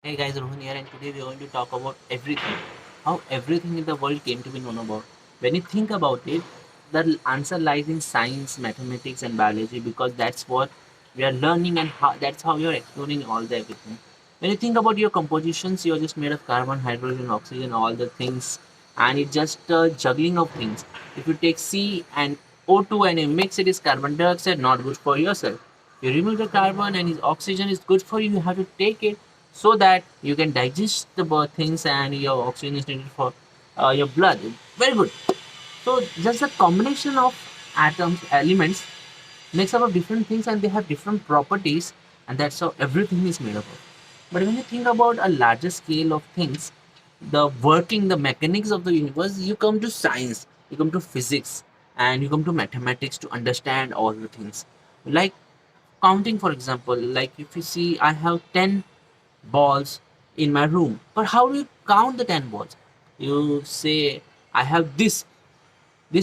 Hey guys, Rohan here, and today we're going to talk about everything. How everything in the world came to be known about. When you think about it, the answer lies in science, mathematics, and biology because that's what we are learning and that's how you're exploring all the everything. When you think about your compositions, you're just made of carbon, hydrogen, oxygen, all the things, and it's just a juggling of things. If you take C and O2 and you mix it is carbon dioxide, not good for yourself. You remove the carbon and his oxygen is good for you. You have to take it so that you can digest the things and your oxygen is needed for your blood. Very good. So just the combination of atoms, elements makes up of different things and they have different properties, and that's how everything is made up of. But when you think about a larger scale of things, the working, the mechanics of the universe, you come to science, you come to physics, and you come to mathematics to understand all the things. Like counting, for example, like if you see, I have 10 balls in my room, but how do you count the 10 balls? You say, I have this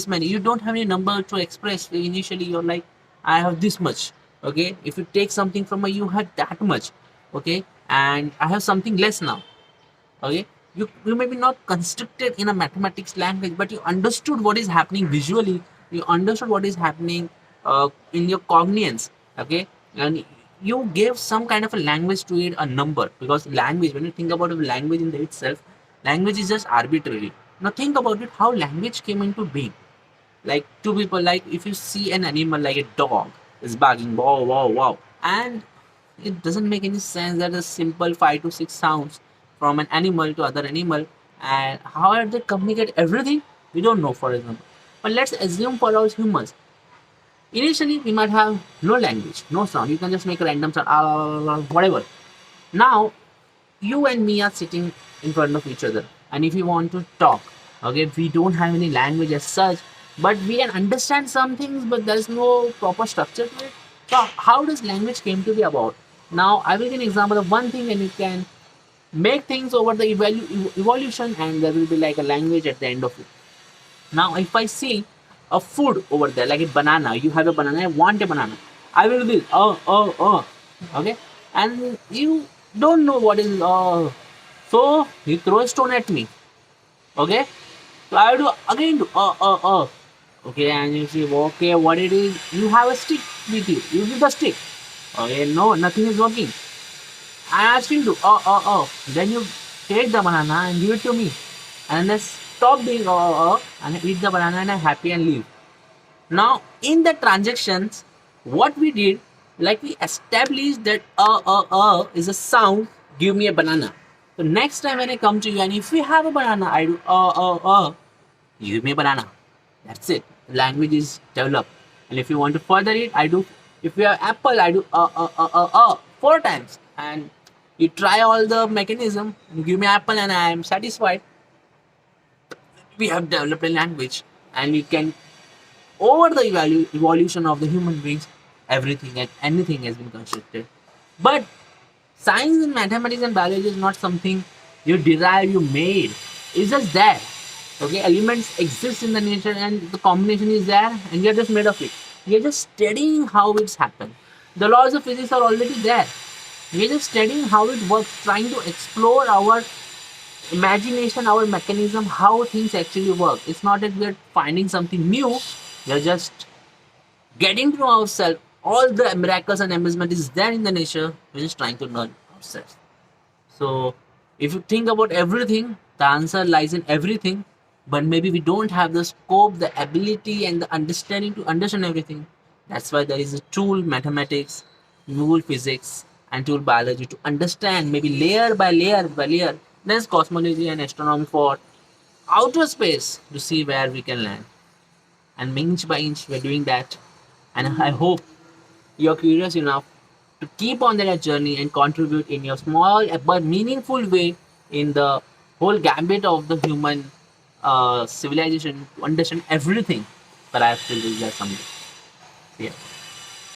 many. You don't have any number to express. Initially you're like, I have this much. Okay, if you take something from a, you had that much. Okay, and I have something less now. Okay, you may be not constructed in a mathematics language, but you understood what is happening visually. You understood what is happening in your cognitions. Okay, and you gave some kind of a language to it, a number, because language, when you think about a language in itself, language is just arbitrary. Now think about it, how language came into being. Like two people, like if you see an animal like a dog is barking wow wow wow, and it doesn't make any sense that a simple 5 to 6 sounds from an animal to other animal, and how are they communicate everything, we don't know, for example. But let's assume for us humans, initially we might have no language, no sound, you can just make a random sound, whatever. Now you and me are sitting in front of each other, and if you want to talk, okay, we don't have any language as such, but we can understand some things, but there's no proper structure to it. So how does language came to be about? Now I will give an example of one thing, and you can make things over the evolution, and there will be like a language at the end of it. Now if I see a food over there like a banana, you have a banana, I want a banana, I will be okay, and you don't know what is so you throw a stone at me. Okay, so I do again do okay, and you see, okay, what it is, you have a stick with you, you give the stick. Okay, no, nothing is working. I asked you to then you take the banana and give it to me, and then stop doing and eat the banana and I'm happy and leave. Now, in the transactions, what we did, like we established that is a sound, give me a banana. So next time when I come to you and if we have a banana, I do give me a banana. That's it. Language is developed. And if you want to further it, I do, if you have apple, I do 4 times. And you try all the mechanism, you give me apple and I am satisfied. We have developed a language, and we can, over the evolution of the human beings, everything and anything has been constructed. But science and mathematics and biology is not something you derive, you made. It's just there. Okay, elements exist in the nature and the combination is there, and we are just made of it. We are just studying how it's happened. The laws of physics are already there. We are just studying how it works, trying to explore our imagination, our mechanism, how things actually work. It's not that we're finding something new, we're just getting to know ourselves. All the miracles and amazement is there in the nature, we're just trying to learn ourselves. So if you think about everything, the answer lies in everything, but maybe we don't have the scope, the ability, and the understanding to understand everything. That's why there is a tool mathematics, tool physics, and tool biology to understand maybe layer by layer by layer. There's cosmology and astronomy for outer space to see where we can land. And inch by inch, we're doing that. And I hope you're curious enough to keep on that journey and contribute in your small but meaningful way in the whole gambit of the human civilization to understand everything that I have to do there someday. Yeah.